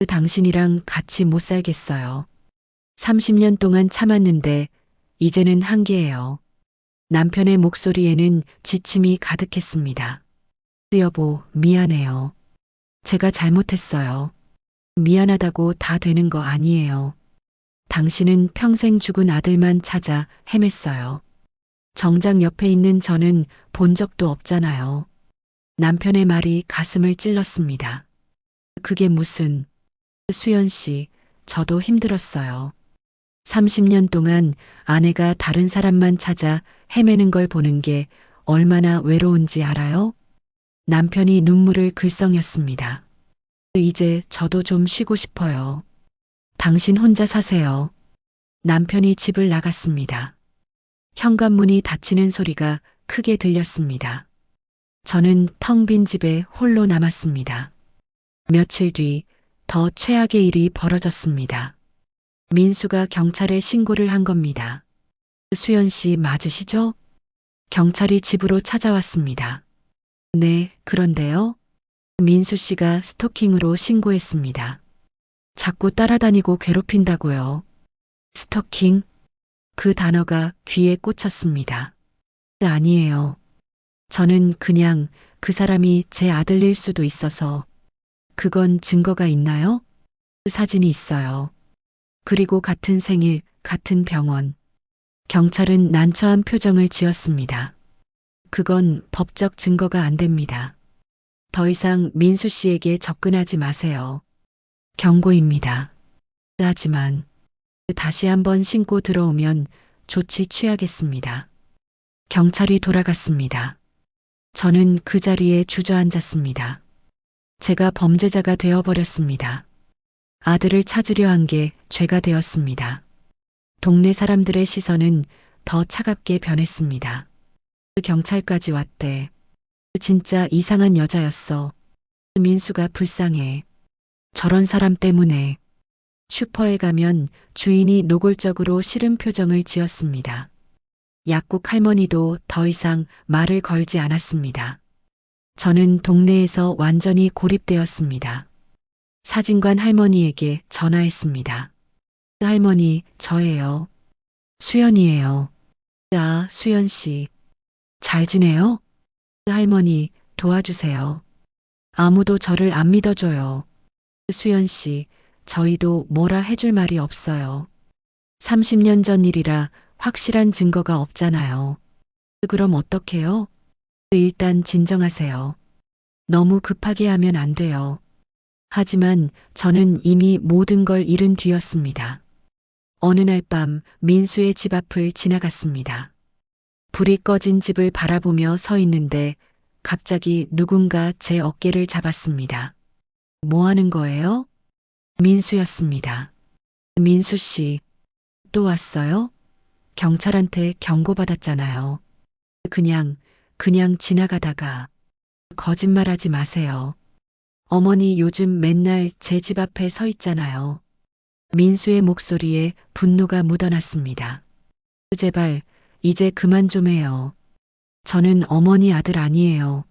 A: 당신이랑 같이 못 살겠어요. 30년 동안 참았는데 이제는 한계예요. 남편의 목소리에는 지침이 가득했습니다. 여보, 미안해요. 제가 잘못했어요. 미안하다고 다 되는 거 아니에요. 당신은 평생 죽은 아들만 찾아 헤맸어요. 정작 옆에 있는 저는 본 적도 없잖아요. 남편의 말이 가슴을 찔렀습니다. 그게 무슨. 수연 씨, 저도 힘들었어요. 30년 동안 아내가 다른 사람만 찾아 헤매는 걸 보는 게 얼마나 외로운지 알아요? 남편이 눈물을 글썽였습니다. 이제 저도 좀 쉬고 싶어요. 당신 혼자 사세요. 남편이 집을 나갔습니다. 현관문이 닫히는 소리가 크게 들렸습니다. 저는 텅 빈 집에 홀로 남았습니다. 며칠 뒤 더 최악의 일이 벌어졌습니다. 민수가 경찰에 신고를 한 겁니다. 수연 씨 맞으시죠? 경찰이 집으로 찾아왔습니다. 네, 그런데요. 민수 씨가 스토킹으로 신고했습니다. 자꾸 따라다니고 괴롭힌다고요. 스토킹? 그 단어가 귀에 꽂혔습니다. 아니에요. 저는 그냥 그 사람이 제 아들일 수도 있어서. 그건 증거가 있나요? 사진이 있어요. 그리고 같은 생일, 같은 병원. 경찰은 난처한 표정을 지었습니다. 그건 법적 증거가 안 됩니다. 더 이상 민수 씨에게 접근하지 마세요. 경고입니다. 하지만 다시 한번 신고 들어오면 조치 취하겠습니다. 경찰이 돌아갔습니다. 저는 그 자리에 주저앉았습니다. 제가 범죄자가 되어버렸습니다. 아들을 찾으려 한 게 죄가 되었습니다. 동네 사람들의 시선은 더 차갑게 변했습니다. 경찰까지 왔대. 진짜 이상한 여자였어. 민수가 불쌍해. 저런 사람 때문에. 슈퍼에 가면 주인이 노골적으로 싫은 표정을 지었습니다. 약국 할머니도 더 이상 말을 걸지 않았습니다. 저는 동네에서 완전히 고립되었습니다. 사진관 할머니에게 전화했습니다. 할머니, 저예요. 수연이에요. 아, 수연 씨. 잘 지내요? 할머니, 도와주세요. 아무도 저를 안 믿어줘요. 수연 씨, 저희도 뭐라 해줄 말이 없어요. 30년 전 일이라 확실한 증거가 없잖아요. 그럼 어떡해요? 일단 진정하세요. 너무 급하게 하면 안 돼요. 하지만 저는 이미 모든 걸 잃은 뒤였습니다. 어느 날 밤 민수의 집 앞을 지나갔습니다. 불이 꺼진 집을 바라보며 서 있는데 갑자기 누군가 제 어깨를 잡았습니다. 뭐 하는 거예요? 민수였습니다. 민수 씨, 또 왔어요? 경찰한테 경고받았잖아요. 그냥 지나가다가. 거짓말하지 마세요. 어머니 요즘 맨날 제 집 앞에 서 있잖아요. 민수의 목소리에 분노가 묻어났습니다. 제발, 이제 그만 좀 해요. 저는 어머니 아들 아니에요.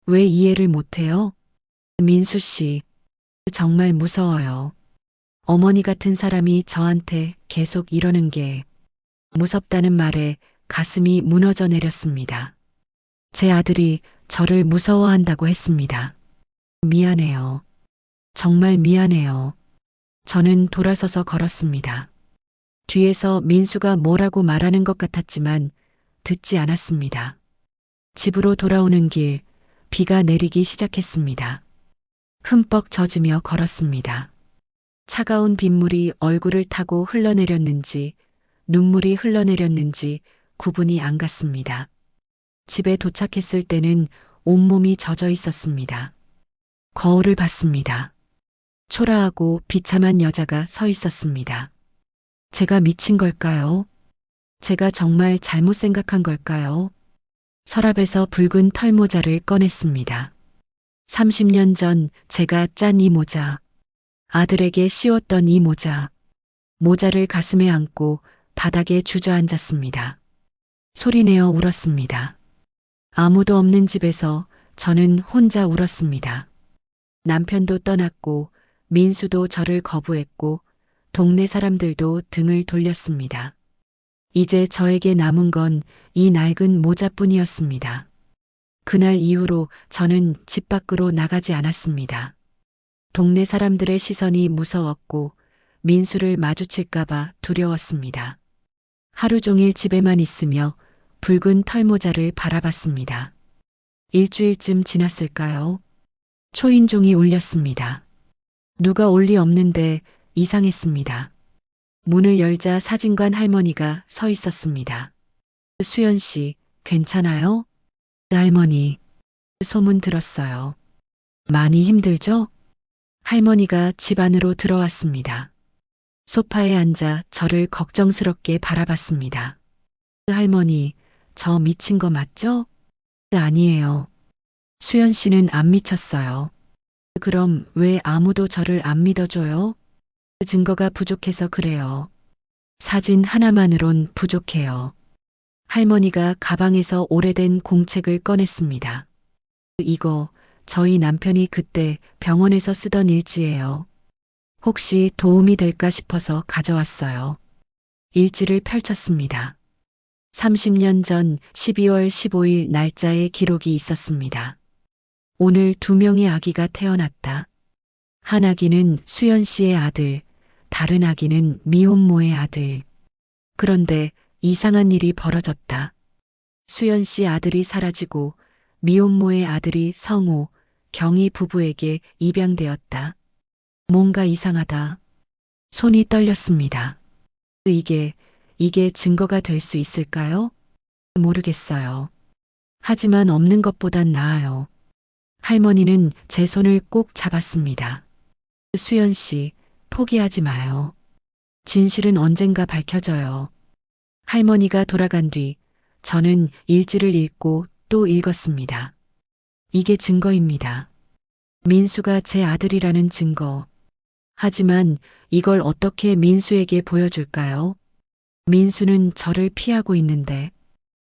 A: 왜 이해를 못해요? 민수 씨, 정말 무서워요. 어머니 같은 사람이 저한테 계속 이러는 게 무섭다는 말에 가슴이 무너져 내렸습니다. 제 아들이 저를 무서워한다고 했습니다. 미안해요. 정말 미안해요. 저는 돌아서서 걸었습니다. 뒤에서 민수가 뭐라고 말하는 것 같았지만 듣지 않았습니다. 집으로 돌아오는 길, 비가 내리기 시작했습니다. 흠뻑 젖으며 걸었습니다. 차가운 빗물이 얼굴을 타고 흘러내렸는지 눈물이 흘러내렸는지 구분이 안 갔습니다. 집에 도착했을 때는 온몸이 젖어 있었습니다. 거울을 봤습니다. 초라하고 비참한 여자가 서 있었습니다. 제가 미친 걸까요? 제가 정말 잘못 생각한 걸까요? 서랍에서 붉은 털모자를 꺼냈습니다. 30년 전 제가 짠 이 모자. 아들에게 씌웠던 이 모자. 모자를 가슴에 안고 바닥에 주저앉았습니다. 소리내어 울었습니다. 아무도 없는 집에서 저는 혼자 울었습니다. 남편도 떠났고 민수도 저를 거부했고 동네 사람들도 등을 돌렸습니다. 이제 저에게 남은 건 이 낡은 모자뿐이었습니다. 그날 이후로 저는 집 밖으로 나가지 않았습니다. 동네 사람들의 시선이 무서웠고 민수를 마주칠까봐 두려웠습니다. 하루 종일 집에만 있으며 붉은 털모자를 바라봤습니다. 일주일쯤 지났을까요? 초인종이 울렸습니다. 누가 올 리 없는데 이상했습니다. 문을 열자 사진관 할머니가 서 있었습니다. 수연 씨, 괜찮아요? 할머니, 소문 들었어요. 많이 힘들죠? 할머니가 집 안으로 들어왔습니다. 소파에 앉아 저를 걱정스럽게 바라봤습니다. 할머니, 저 미친 거 맞죠? 아니에요. 수연 씨는 안 미쳤어요. 그럼 왜 아무도 저를 안 믿어줘요? 증거가 부족해서 그래요. 사진 하나만으론 부족해요. 할머니가 가방에서 오래된 공책을 꺼냈습니다. 이거 저희 남편이 그때 병원에서 쓰던 일지예요. 혹시 도움이 될까 싶어서 가져왔어요. 일지를 펼쳤습니다. 30년 전 12월 15일 날짜에 기록이 있었습니다. 오늘 2명의 아기가 태어났다. 한 아기는 수연 씨의 아들, 다른 아기는 미혼모의 아들. 그런데 이상한 일이 벌어졌다. 수연 씨 아들이 사라지고 미혼모의 아들이 성우, 경희 부부에게 입양되었다. 뭔가 이상하다. 손이 떨렸습니다. 이게 증거가 될 수 있을까요? 모르겠어요. 하지만 없는 것보단 나아요. 할머니는 제 손을 꼭 잡았습니다. 수연 씨, 포기하지 마요. 진실은 언젠가 밝혀져요. 할머니가 돌아간 뒤 저는 일지를 읽고 또 읽었습니다. 이게 증거입니다. 민수가 제 아들이라는 증거. 하지만 이걸 어떻게 민수에게 보여줄까요? 민수는 저를 피하고 있는데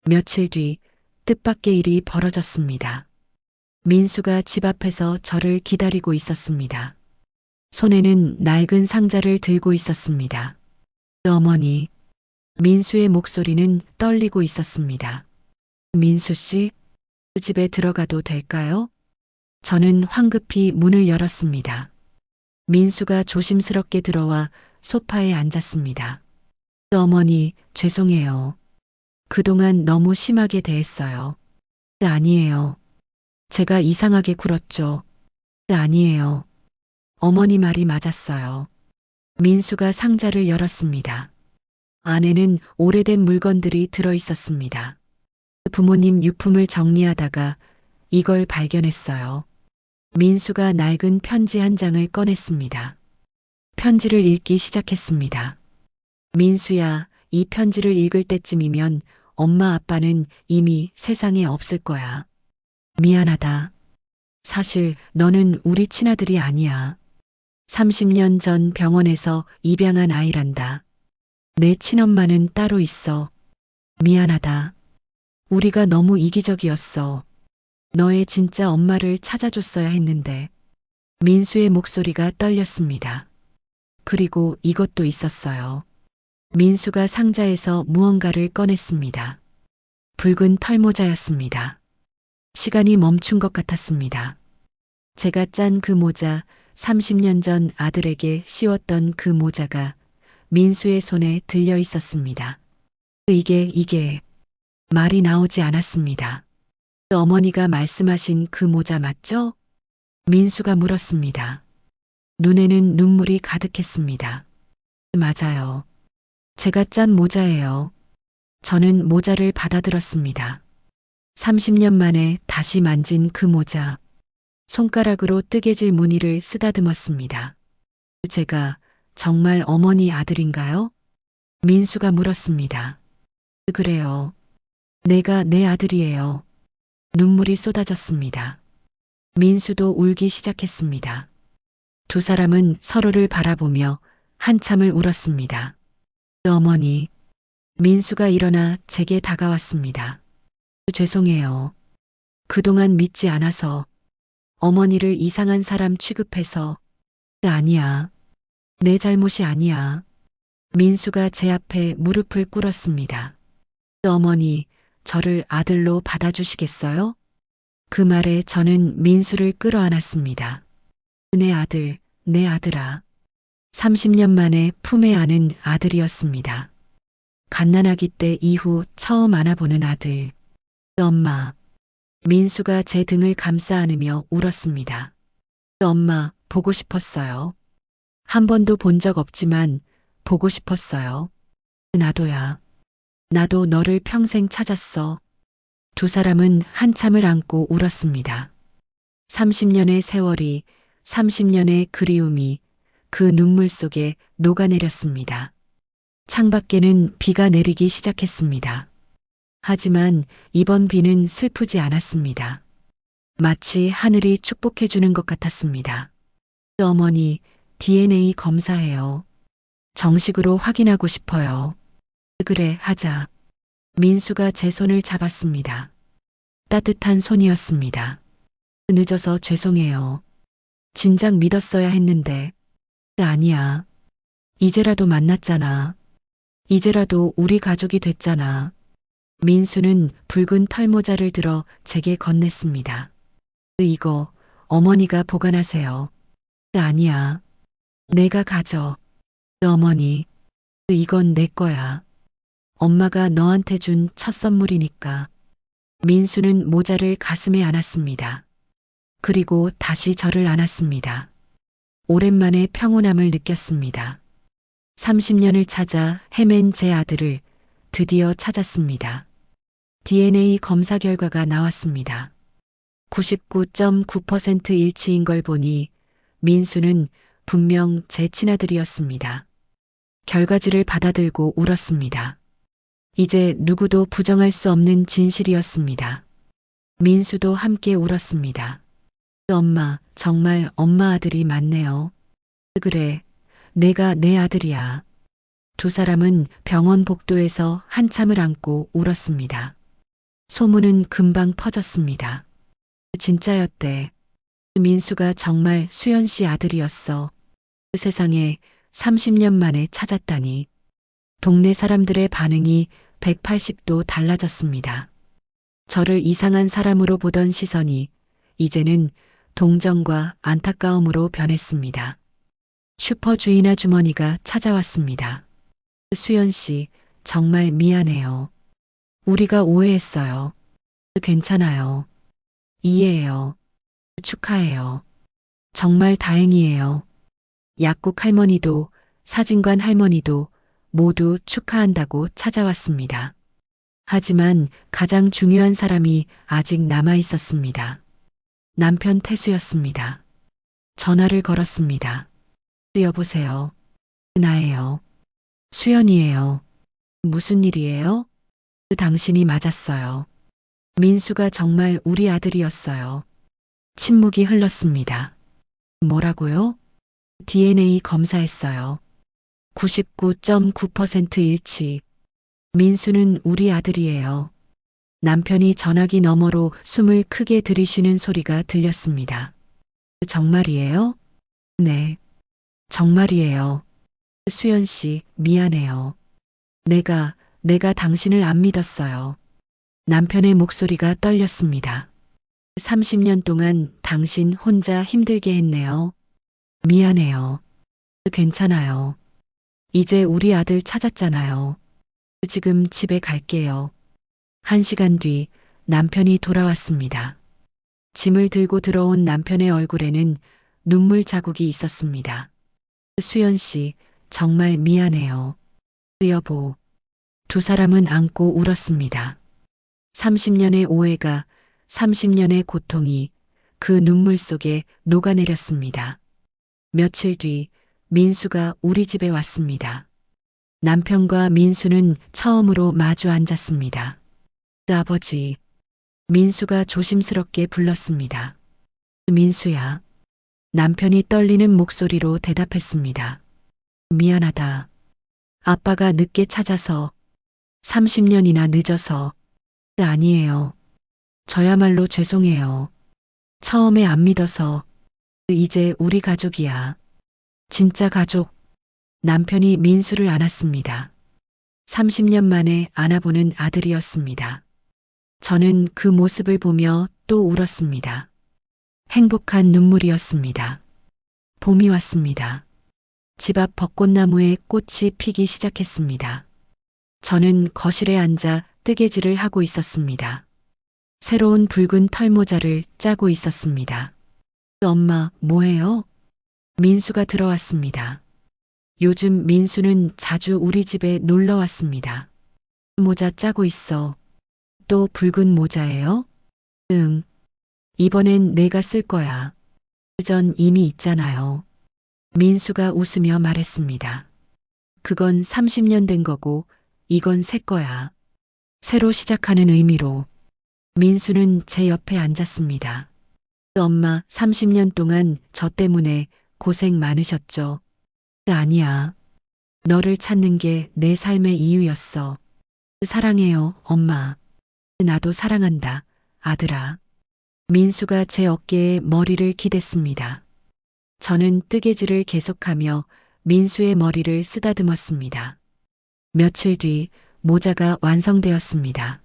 A: 며칠 뒤 뜻밖의 일이 벌어졌습니다. 민수가 집 앞에서 저를 기다리고 있었습니다. 손에는 낡은 상자를 들고 있었습니다. 어머니, 민수의 목소리는 떨리고 있었습니다. 민수 씨, 집에 들어가도 될까요? 저는 황급히 문을 열었습니다. 민수가 조심스럽게 들어와 소파에 앉았습니다. 어머니, 죄송해요. 그동안 너무 심하게 대했어요. 아니에요. 제가 이상하게 굴었죠. 아니에요. 어머니 말이 맞았어요. 민수가 상자를 열었습니다. 안에는 오래된 물건들이 들어 있었습니다. 부모님 유품을 정리하다가 이걸 발견했어요. 민수가 낡은 편지 한 장을 꺼냈습니다. 편지를 읽기 시작했습니다. 민수야, 이 편지를 읽을 때쯤이면 엄마 아빠는 이미 세상에 없을 거야. 미안하다. 사실 너는 우리 친아들이 아니야. 30년 전 병원에서 입양한 아이란다. 내 친엄마는 따로 있어. 미안하다. 우리가 너무 이기적이었어. 너의 진짜 엄마를 찾아줬어야 했는데. 민수의 목소리가 떨렸습니다. 그리고 이것도 있었어요. 민수가 상자에서 무언가를 꺼냈습니다. 붉은 털모자였습니다. 시간이 멈춘 것 같았습니다. 제가 짠 그 모자, 30년 전 아들에게 씌웠던 그 모자가 민수의 손에 들려 있었습니다. 이게 말이 나오지 않았습니다. 어머니가 말씀하신 그 모자 맞죠? 민수가 물었습니다. 눈에는 눈물이 가득했습니다. 맞아요. 제가 짠 모자예요. 저는 모자를 받아들었습니다. 30년 만에 다시 만진 그 모자. 손가락으로 뜨개질 무늬를 쓰다듬었습니다. 제가 정말 어머니 아들인가요? 민수가 물었습니다. 그래요. 내가 내 아들이에요. 눈물이 쏟아졌습니다. 민수도 울기 시작했습니다. 두 사람은 서로를 바라보며 한참을 울었습니다. 어머니, 민수가 일어나 제게 다가왔습니다. 죄송해요. 그동안 믿지 않아서 어머니를 이상한 사람 취급해서. 아니야. 내 잘못이 아니야. 민수가 제 앞에 무릎을 꿇었습니다. 어머니, 저를 아들로 받아주시겠어요? 그 말에 저는 민수를 끌어안았습니다. 내 아들아. 30년 만에 품에 안은 아들이었습니다. 갓난아기 때 이후 처음 안아보는 아들. 엄마. 민수가 제 등을 감싸 안으며 울었습니다. 엄마, 보고 싶었어요. 한 번도 본 적 없지만 보고 싶었어요. 나도야. 나도 너를 평생 찾았어. 두 사람은 한참을 안고 울었습니다. 30년의 세월이 30년의 그리움이 그 눈물 속에 녹아내렸습니다. 창밖에는 비가 내리기 시작했습니다. 하지만 이번 비는 슬프지 않았습니다. 마치 하늘이 축복해주는 것 같았습니다. 어머니, DNA 검사해요. 정식으로 확인하고 싶어요. 그래, 하자. 민수가 제 손을 잡았습니다. 따뜻한 손이었습니다. 늦어서 죄송해요. 진작 믿었어야 했는데. 아니야. 이제라도 만났잖아. 이제라도 우리 가족이 됐잖아. 민수는 붉은 털모자를 들어 제게 건넸습니다. 이거 어머니가 보관하세요. 아니야. 내가 가져. 어머니, 이건 내 거야. 엄마가 너한테 준 첫 선물이니까. 민수는 모자를 가슴에 안았습니다. 그리고 다시 저를 안았습니다. 오랜만에 평온함을 느꼈습니다. 30년을 찾아 헤맨 제 아들을 드디어 찾았습니다. DNA 검사 결과가 나왔습니다. 99.9% 일치인 걸 보니 민수는 분명 제 친아들이었습니다. 결과지를 받아들고 울었습니다. 이제 누구도 부정할 수 없는 진실이었습니다. 민수도 함께 울었습니다. 엄마, 정말 엄마 아들이 맞네요. 그래, 내가 내 아들이야. 두 사람은 병원 복도에서 한참을 안고 울었습니다. 소문은 금방 퍼졌습니다. 진짜였대. 민수가 정말 수연 씨 아들이었어. 세상에 30년 만에 찾았다니. 동네 사람들의 반응이 180도 달라졌습니다. 저를 이상한 사람으로 보던 시선이 이제는 동정과 안타까움으로 변했습니다. 슈퍼 주인 아주머니가 찾아왔습니다. 수연 씨, 정말 미안해요. 우리가 오해했어요. 괜찮아요. 이해해요. 축하해요. 정말 다행이에요. 약국 할머니도 사진관 할머니도 모두 축하한다고 찾아왔습니다. 하지만 가장 중요한 사람이 아직 남아 있었습니다. 남편 태수였습니다. 전화를 걸었습니다. 여보세요. 나예요. 수연이에요. 무슨 일이에요? 당신이 맞았어요. 민수가 정말 우리 아들이었어요. 침묵이 흘렀습니다. 뭐라고요? DNA 검사했어요. 99.9% 일치. 민수는 우리 아들이에요. 남편이 전화기 너머로 숨을 크게 들이쉬는 소리가 들렸습니다. 정말이에요? 네. 정말이에요. 수연 씨, 미안해요. 내가 당신을 안 믿었어요. 남편의 목소리가 떨렸습니다. 30년 동안 당신 혼자 힘들게 했네요. 미안해요. 괜찮아요. 이제 우리 아들 찾았잖아요. 지금 집에 갈게요. 1시간 뒤 남편이 돌아왔습니다. 짐을 들고 들어온 남편의 얼굴에는 눈물 자국이 있었습니다. 수연 씨, 정말 미안해요. 여보. 두 사람은 안고 울었습니다. 30년의 오해가 30년의 고통이 그 눈물 속에 녹아내렸습니다. 며칠 뒤 민수가 우리 집에 왔습니다. 남편과 민수는 처음으로 마주 앉았습니다. 아버지, 민수가 조심스럽게 불렀습니다. 민수야. 남편이 떨리는 목소리로 대답했습니다. 미안하다. 아빠가 늦게 찾아서 30년이나 늦어서. 아니에요. 저야말로 죄송해요. 처음에 안 믿어서. 이제 우리 가족이야. 진짜 가족. 남편이 민수를 안았습니다. 30년 만에 안아보는 아들이었습니다. 저는 그 모습을 보며 또 울었습니다. 행복한 눈물이었습니다. 봄이 왔습니다. 집 앞 벚꽃나무에 꽃이 피기 시작했습니다. 저는 거실에 앉아 뜨개질을 하고 있었습니다. 새로운 붉은 털모자를 짜고 있었습니다. 엄마, 뭐해요? 민수가 들어왔습니다. 요즘 민수는 자주 우리 집에 놀러 왔습니다. 모자 짜고 있어. 또 붉은 모자예요? 응. 이번엔 내가 쓸 거야. 전 이미 있잖아요. 민수가 웃으며 말했습니다. 그건 30년 된 거고 이건 새 거야. 새로 시작하는 의미로. 민수는 제 옆에 앉았습니다. 엄마 30년 동안 저 때문에 고생 많으셨죠? 아니야. 너를 찾는 게 내 삶의 이유였어. 사랑해요, 엄마. 나도 사랑한다, 아들아. 민수가 제 어깨에 머리를 기댔습니다. 저는 뜨개질을 계속하며 민수의 머리를 쓰다듬었습니다. 며칠 뒤 모자가 완성되었습니다.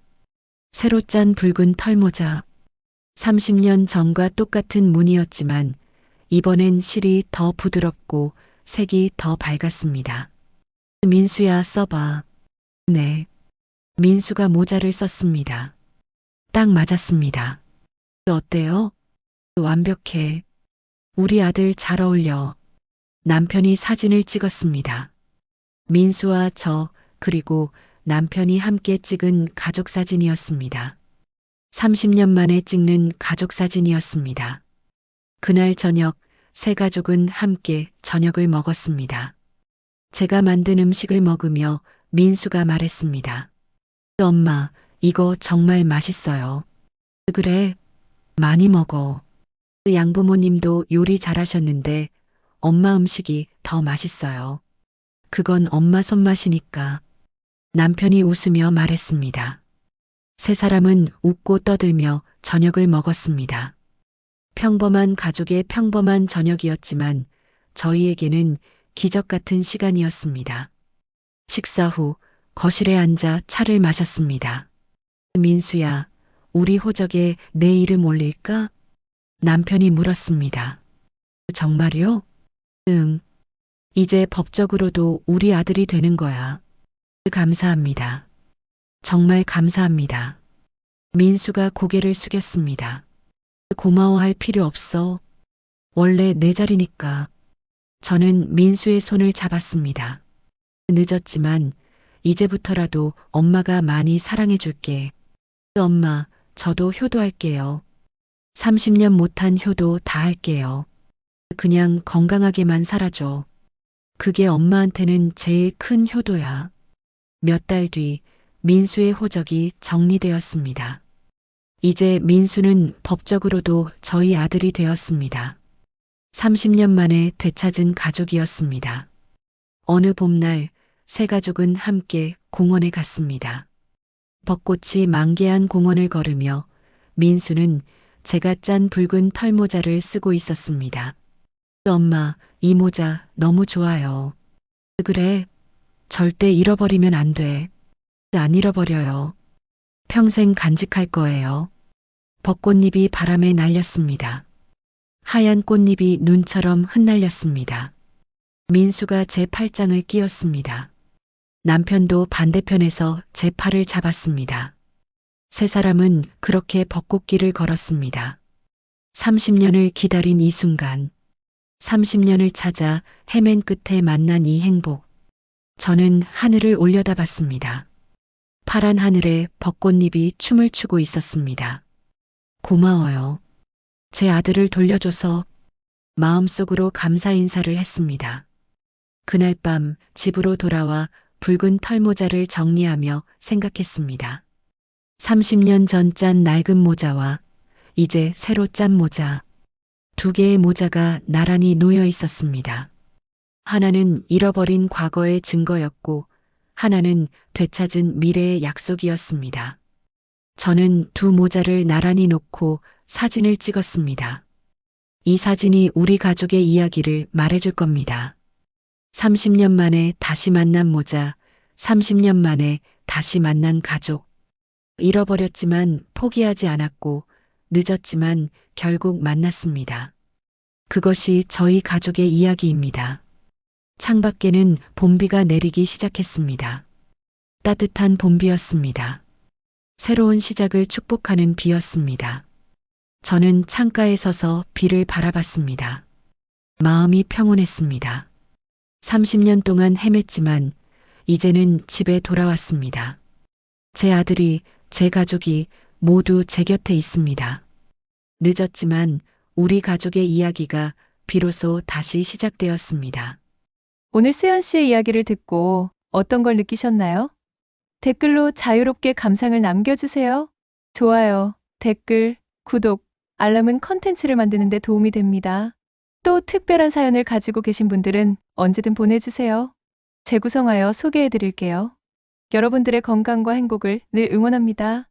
A: 새로 짠 붉은 털모자. 30년 전과 똑같은 무늬였지만 이번엔 실이 더 부드럽고 색이 더 밝았습니다. 민수야, 써봐. 네. 민수가 모자를 썼습니다. 딱 맞았습니다. 어때요? 완벽해. 우리 아들 잘 어울려. 남편이 사진을 찍었습니다. 민수와 저, 그리고 남편이 함께 찍은 가족 사진이었습니다. 30년 만에 찍는 가족 사진이었습니다. 그날 저녁, 세 가족은 함께 저녁을 먹었습니다. 제가 만든 음식을 먹으며 민수가 말했습니다. 엄마, 이거 정말 맛있어요. 그래, 많이 먹어. 양부모님도 요리 잘하셨는데 엄마 음식이 더 맛있어요. 그건 엄마 손맛이니까. 남편이 웃으며 말했습니다. 세 사람은 웃고 떠들며 저녁을 먹었습니다. 평범한 가족의 평범한 저녁이었지만 저희에게는 기적 같은 시간이었습니다. 식사 후 거실에 앉아 차를 마셨습니다. 민수야, 우리 호적에 내 이름 올릴까? 남편이 물었습니다. 정말요? 응. 이제 법적으로도 우리 아들이 되는 거야. 감사합니다. 정말 감사합니다. 민수가 고개를 숙였습니다. 고마워할 필요 없어. 원래 내 자리니까. 저는 민수의 손을 잡았습니다. 늦었지만 이제부터라도 엄마가 많이 사랑해 줄게. 엄마, 저도 효도할게요. 30년 못한 효도 다 할게요. 그냥 건강하게만 살아줘. 그게 엄마한테는 제일 큰 효도야. 몇 달 뒤 민수의 호적이 정리되었습니다. 이제 민수는 법적으로도 저희 아들이 되었습니다. 30년 만에 되찾은 가족이었습니다. 어느 봄날 세 가족은 함께 공원에 갔습니다. 벚꽃이 만개한 공원을 걸으며 민수는 제가 짠 붉은 털모자를 쓰고 있었습니다. 엄마, 이 모자 너무 좋아요. 그래, 절대 잃어버리면 안 돼. 안 잃어버려요. 평생 간직할 거예요. 벚꽃잎이 바람에 날렸습니다. 하얀 꽃잎이 눈처럼 흩날렸습니다. 민수가 제 팔짱을 끼웠습니다. 남편도 반대편에서 제 팔을 잡았습니다. 세 사람은 그렇게 벚꽃길을 걸었습니다. 30년을 기다린 이 순간, 30년을 찾아 헤맨 끝에 만난 이 행복. 저는 하늘을 올려다봤습니다. 파란 하늘에 벚꽃잎이 춤을 추고 있었습니다. 고마워요. 제 아들을 돌려줘서. 마음속으로 감사 인사를 했습니다. 그날 밤 집으로 돌아와 붉은 털모자를 정리하며 생각했습니다. 30년 전 짠 낡은 모자와 이제 새로 짠 모자. 두 개의 모자가 나란히 놓여 있었습니다. 하나는 잃어버린 과거의 증거였고 하나는 되찾은 미래의 약속이었습니다. 저는 두 모자를 나란히 놓고 사진을 찍었습니다. 이 사진이 우리 가족의 이야기를 말해줄 겁니다. 30년 만에 다시 만난 모자, 30년 만에 다시 만난 가족. 잃어버렸지만 포기하지 않았고 늦었지만 결국 만났습니다. 그것이 저희 가족의 이야기입니다. 창밖에는 봄비가 내리기 시작했습니다. 따뜻한 봄비였습니다. 새로운 시작을 축복하는 비였습니다. 저는 창가에 서서 비를 바라봤습니다. 마음이 평온했습니다. 30년 동안 헤맸지만 이제는 집에 돌아왔습니다. 제 아들이, 제 가족이 모두 제 곁에 있습니다. 늦었지만 우리 가족의 이야기가 비로소 다시 시작되었습니다.
B: 오늘 수연 씨의 이야기를 듣고 어떤 걸 느끼셨나요? 댓글로 자유롭게 감상을 남겨주세요. 좋아요, 댓글, 구독, 알람은 컨텐츠를 만드는 데 도움이 됩니다. 또 특별한 사연을 가지고 계신 분들은 언제든 보내주세요. 재구성하여 소개해드릴게요. 여러분들의 건강과 행복을 늘 응원합니다.